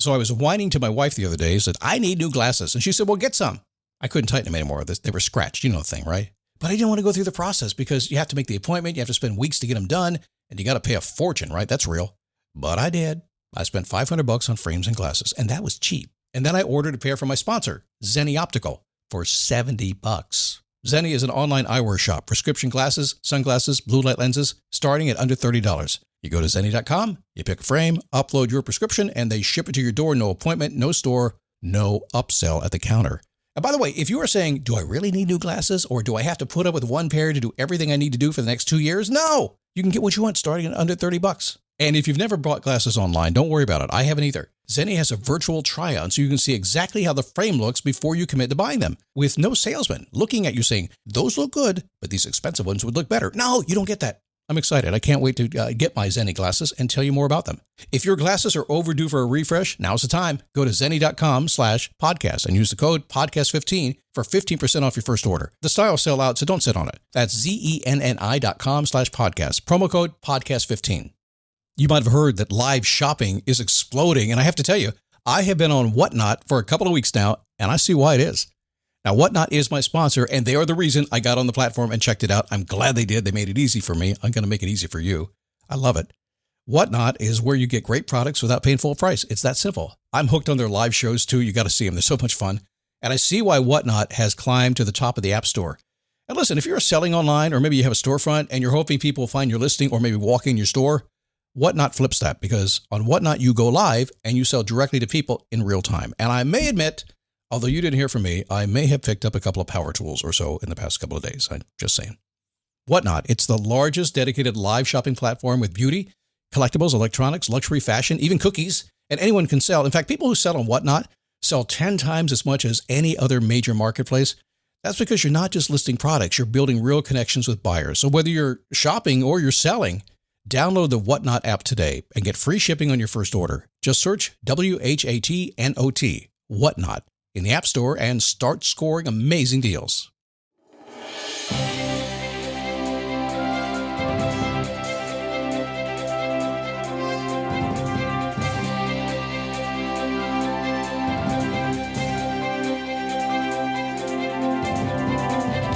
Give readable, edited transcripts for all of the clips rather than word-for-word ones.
So I was whining to my wife the other day, said, I need new glasses. And she said, well, get some. I couldn't tighten them anymore. They were scratched. You know the thing, right? But I didn't want to go through the process because you have to make the appointment. You have to spend weeks to get them done. And you got to pay a fortune, right? That's real. But I did. I spent $500 on frames and glasses, and that was cheap. And then I ordered a pair from my sponsor, Zenni Optical, for $70. Zenni is an online eyewear shop. Prescription glasses, sunglasses, blue light lenses, starting at under $30. You go to Zenni.com, you pick a frame, upload your prescription, and they ship it to your door. No appointment, no store, no upsell at the counter. And by the way, if you are saying, do I really need new glasses, or do I have to put up with one pair to do everything I need to do for the next 2 years? No! You can get what you want starting at under $30. And if you've never bought glasses online, don't worry about it. I haven't either. Zenni has a virtual try-on, so you can see exactly how the frame looks before you commit to buying them, with no salesman looking at you saying, those look good, but these expensive ones would look better. No, you don't get that. I'm excited. I can't wait to get my Zenni glasses and tell you more about them. If your glasses are overdue for a refresh, now's the time. Go to Zenni.com/podcast and use the code podcast15 for 15% off your first order. The styles sell out, so don't sit on it. That's Zenni.com/podcast. Promo code podcast15. You might have heard that live shopping is exploding, and I have to tell you, I have been on Whatnot for a couple of weeks now, and I see why it is. Now, Whatnot is my sponsor, and they are the reason I got on the platform and checked it out. I'm glad they did. They made it easy for me. I'm going to make it easy for you. I love it. Whatnot is where you get great products without paying full price. It's that simple. I'm hooked on their live shows, too. You got to see them. They're so much fun. And I see why Whatnot has climbed to the top of the App Store. And listen, if you're selling online, or maybe you have a storefront and you're hoping people will find your listing or maybe walk in your store, Whatnot flips that, because on Whatnot, you go live and you sell directly to people in real time. And I may admit, although you didn't hear from me, I may have picked up a couple of power tools or so in the past couple of days. I'm just saying. Whatnot, it's the largest dedicated live shopping platform with beauty, collectibles, electronics, luxury, fashion, even cookies, and anyone can sell. In fact, people who sell on Whatnot sell 10 times as much as any other major marketplace. That's because you're not just listing products, you're building real connections with buyers. So whether you're shopping or you're selling, download the Whatnot app today and get free shipping on your first order. Just search WHATNOT, Whatnot, in the App Store and start scoring amazing deals.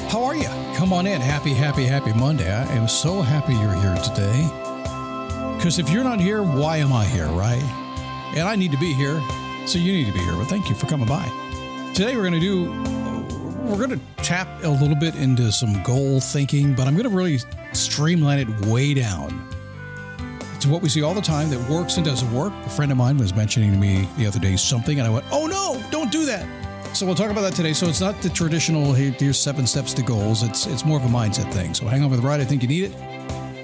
How are you? Come on in. Happy Monday. I am so happy you're here today. Because if you're not here, why am I here, right? And I need to be here, so you need to be here. But thank you for coming by. Today we're going to tap a little bit into some goal thinking, but I'm going to really streamline it way down to what we see all the time that works and doesn't work. A friend of mine was mentioning to me the other day something, and I went, oh no, don't do that. So we'll talk about that today. So it's not the traditional, hey, here's 7 steps to goals. It's more of a mindset thing. So hang on for the ride. I think you need it.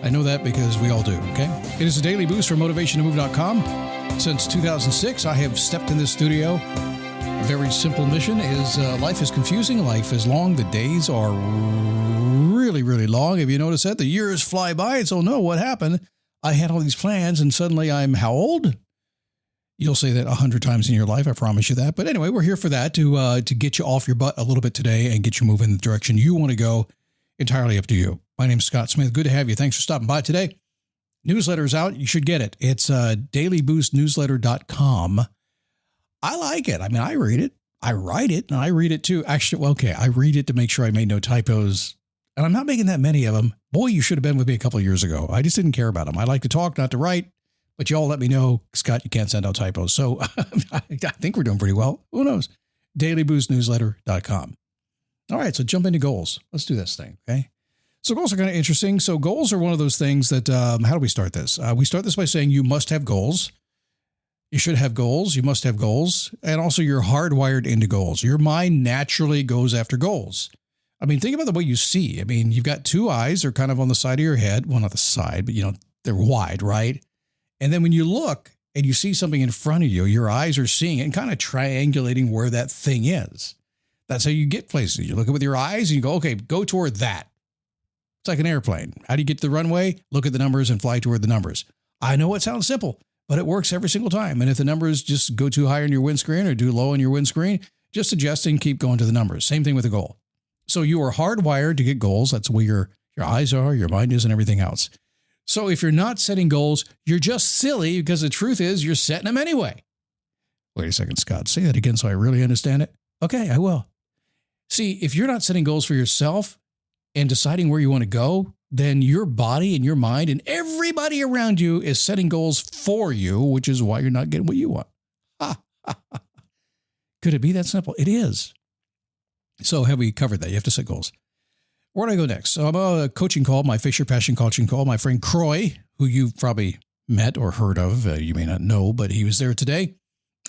I know that because we all do, okay? It is a daily boost from motivationtomove.com. Since 2006, I have stepped in this studio. A very simple mission is life is confusing, life is long. The days are really, really long. Have you noticed that? The years fly by. And so, no, what happened? I had all these plans and suddenly I'm how old? You'll say that 100 times in your life. I promise you that. But anyway, we're here for that, to get you off your butt a little bit today and get you moving in the direction you want to go. Entirely up to you. My name's Scott Smith. Good to have you. Thanks for stopping by today. Newsletter's out. You should get it. It's dailyboostnewsletter.com. I like it. I mean, I read it. I write it, and I read it too. Actually, well, okay, I read it to make sure I made no typos. And I'm not making that many of them. Boy, you should have been with me a couple of years ago. I just didn't care about them. I like to talk, not to write. But you all let me know, Scott, you can't send out typos. So I think we're doing pretty well. Who knows? dailyboostnewsletter.com. All right, so jump into goals. Let's do this thing, okay? So goals are kind of interesting. So goals are one of those things that, how do we start this? We start this by saying you must have goals. You should have goals. You must have goals. And also you're hardwired into goals. Your mind naturally goes after goals. I mean, think about the way you see. I mean, you've got 2 eyes. They're kind of on the side of your head. Well, not the side, but they're wide, right? And then when you look and you see something in front of you, your eyes are seeing it and kind of triangulating where that thing is. That's how you get places. You look at it with your eyes and you go, okay, go toward that. It's like an airplane. How do you get to the runway? Look at the numbers and fly toward the numbers. I know it sounds simple, but it works every single time. And if the numbers just go too high on your windscreen or too low on your windscreen, just adjust and keep going to the numbers. Same thing with a goal. So you are hardwired to get goals. That's where your eyes are, your mind is, and everything else. So if you're not setting goals, you're just silly, because the truth is you're setting them anyway. Wait a second, Scott. Say that again so I really understand it. Okay, I will. See, if you're not setting goals for yourself and deciding where you want to go, then your body and your mind and everybody around you is setting goals for you, which is why you're not getting what you want. Could it be that simple? It is. So have we covered that? You have to set goals. Where do I go next? So I'm on a coaching call, my Face Your Passion coaching call. My friend Croy, who you've probably met or heard of, you may not know, but he was there today.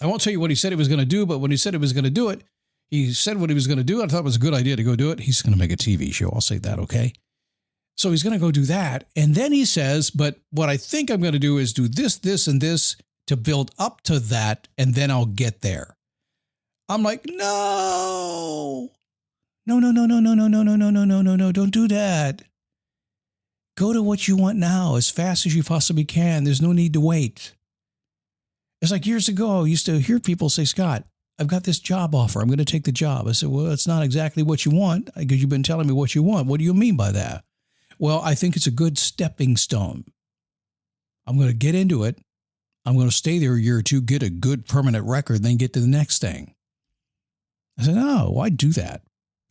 I won't tell you what he said he was going to do, but when he said he was going to do it, he said what he was going to do. I thought it was a good idea to go do it. He's going to make a TV show. I'll say that, okay? So he's going to go do that. And then he says, but what I think I'm going to do is do this, this, and this to build up to that, and then I'll get there. I'm like, no, don't do that. Go to what you want now as fast as you possibly can. There's no need to wait. It's like years ago, I used to hear people say, Scott, I've got this job offer. I'm going to take the job. I said, well, it's not exactly what you want because you've been telling me what you want. What do you mean by that? Well, I think it's a good stepping stone. I'm going to get into it. I'm going to stay there a year or two, get a good permanent record, then get to the next thing. I said, no, why do that?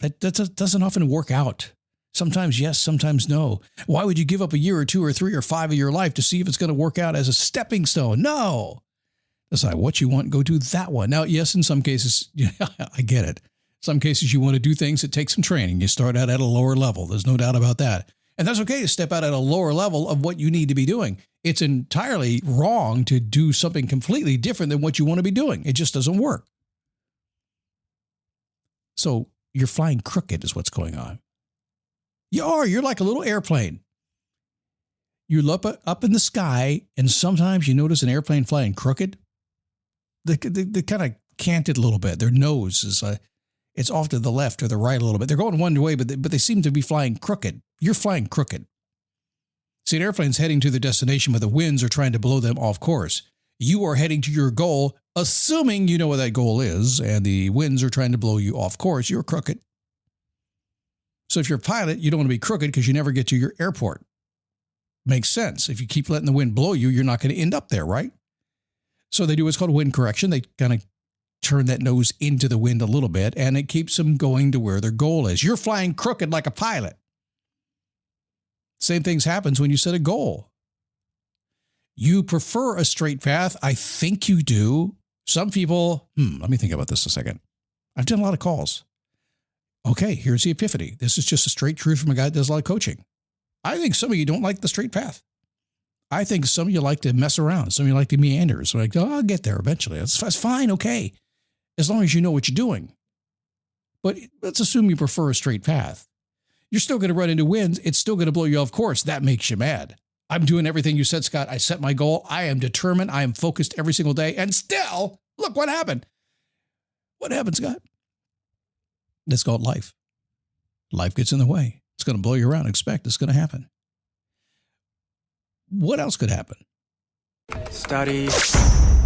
That doesn't often work out. Sometimes yes, sometimes no. Why would you give up a year or 2 or 3 or 5 of your life to see if it's going to work out as a stepping stone? No. Decide what you want, go do that one. Now, yes, in some cases, I get it. Some cases you want to do things that take some training. You start out at a lower level. There's no doubt about that. And that's okay to step out at a lower level of what you need to be doing. It's entirely wrong to do something completely different than what you want to be doing. It just doesn't work. So you're flying crooked is what's going on. You're like a little airplane. You look up in the sky, and sometimes you notice an airplane flying crooked. They kind of canted a little bit. Their nose is it's off to the left or the right a little bit. They're going one way, but they seem to be flying crooked. You're flying crooked. See, an airplane's heading to their destination, but the winds are trying to blow them off course. You are heading to your goal, assuming you know what that goal is, and the winds are trying to blow you off course. You're crooked. So if you're a pilot, you don't want to be crooked because you never get to your airport. Makes sense. If you keep letting the wind blow you, you're not going to end up there, right? So they do what's called wind correction. They kind of turn that nose into the wind a little bit, and it keeps them going to where their goal is. You're flying crooked like a pilot. Same things happens when you set a goal. You prefer a straight path. I think you do. Some people, let me think about this a second. I've done a lot of calls. Okay, here's the epiphany. This is just a straight truth from a guy that does a lot of coaching. I think some of you don't like the straight path. I think some of you like to mess around. Some of you like to meander. So like, oh, I'll get there eventually. That's fine, okay, as long as you know what you're doing. But let's assume you prefer a straight path. You're still going to run into winds. It's still going to blow you off course. That makes you mad. I'm doing everything you said, Scott. I set my goal. I am determined. I am focused every single day. And still, look what happened. What happened, Scott? That's called life. Life gets in the way. It's going to blow you around. Expect it's going to happen. What else could happen? Study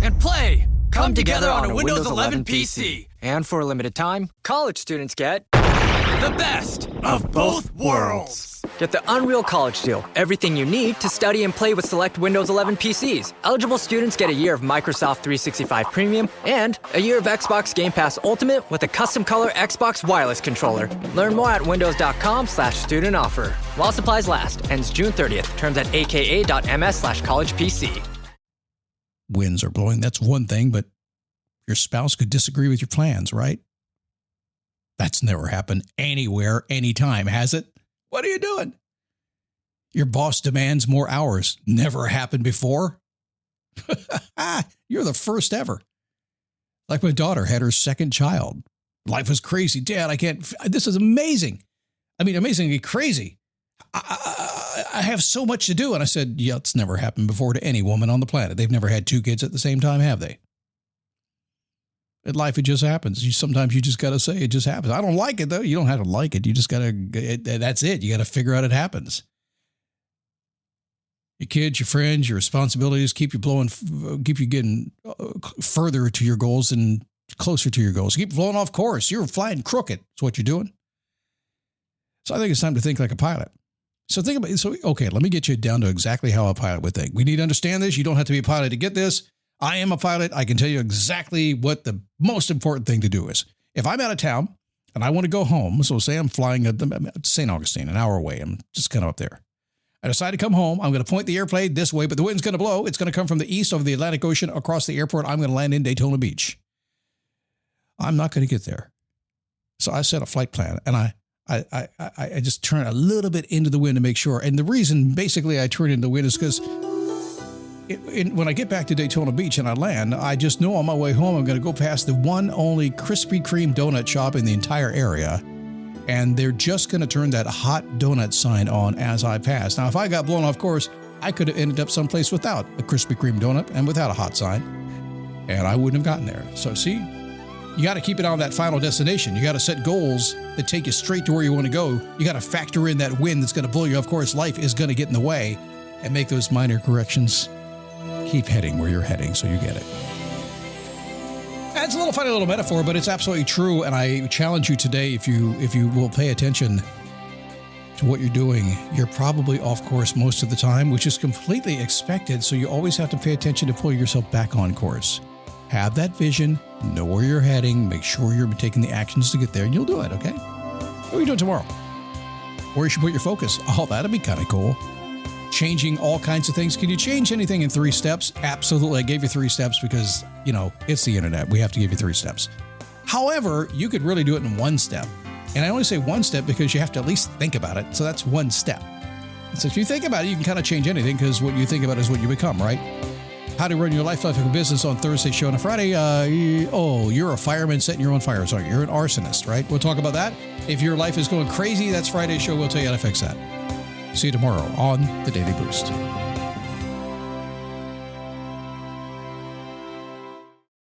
and play come together on a Windows 11 PC. And for a limited time, college students get the best of both worlds. Get the Unreal College Deal. Everything you need to study and play with select Windows 11 PCs. Eligible students get a year of Microsoft 365 Premium and a year of Xbox Game Pass Ultimate with a custom color Xbox wireless controller. Learn more at windows.com/student offer. While supplies last. Ends June 30th. Terms at aka.ms/collegepc. Winds are blowing. That's one thing, but your spouse could disagree with your plans, right? That's never happened anywhere, anytime, has it? What are you doing? Your boss demands more hours. Never happened before. You're the first ever. Like my daughter had her second child. Life was crazy. Dad, this is amazing. I mean, amazingly crazy. I have so much to do. And I said, yeah, it's never happened before to any woman on the planet. They've never had 2 kids at the same time, have they? In life, it just happens. Sometimes you just got to say it just happens. I don't like it, though. You don't have to like it. You just got to, that's it. You got to figure out it happens. Your kids, your friends, your responsibilities keep you getting further to your goals and closer to your goals. Keep blowing off course. You're flying crooked. That's what you're doing. So I think it's time to think like a pilot. So okay, let me get you down to exactly how a pilot would think. We need to understand this. You don't have to be a pilot to get this. I am a pilot. I can tell you exactly what the most important thing to do is. If I'm out of town and I want to go home, so say I'm flying at St. Augustine, an hour away. I'm just kind of up there. I decide to come home. I'm going to point the airplane this way, but the wind's going to blow. It's going to come from the east over the Atlantic Ocean across the airport. I'm going to land in Daytona Beach. I'm not going to get there. So I set a flight plan, and I just turn a little bit into the wind to make sure. And the reason basically I turn into the wind is because when I get back to Daytona Beach and I land, I just know on my way home I'm going to go past the one only Krispy Kreme donut shop in the entire area, and they're just going to turn that hot donut sign on as I pass. Now, if I got blown off course, I could have ended up someplace without a Krispy Kreme donut and without a hot sign, and I wouldn't have gotten there. So see, you got to keep it on that final destination. You got to set goals that take you straight to where you want to go. You got to factor in that wind that's going to blow you off course. Life is going to get in the way, and make those minor corrections. Keep heading where you're heading so you get it. It's a little funny little metaphor, but it's absolutely true. And I challenge you today, if you will pay attention to what you're doing, you're probably off course most of the time, which is completely expected. So you always have to pay attention to pull yourself back on course. Have that vision, know where you're heading, make sure you're taking the actions to get there, and you'll do it, okay? What are you doing tomorrow? Where you should put your focus? Oh, that'd be kind of cool. Changing all kinds of things. Can you change anything in 3 steps? Absolutely. I gave you 3 steps because, it's the internet. We have to give you 3 steps. However, you could really do it in 1 step. And I only say 1 step because you have to at least think about it. So that's 1 step. So if you think about it, you can kind of change anything because what you think about is what you become, right? How to run your life of a business on Thursday show. On a Friday, you're a fireman setting your own fires, aren't you? You're an arsonist, right? We'll talk about that. If your life is going crazy, that's Friday's show. We'll tell you how to fix that. See you tomorrow on The Daily Boost.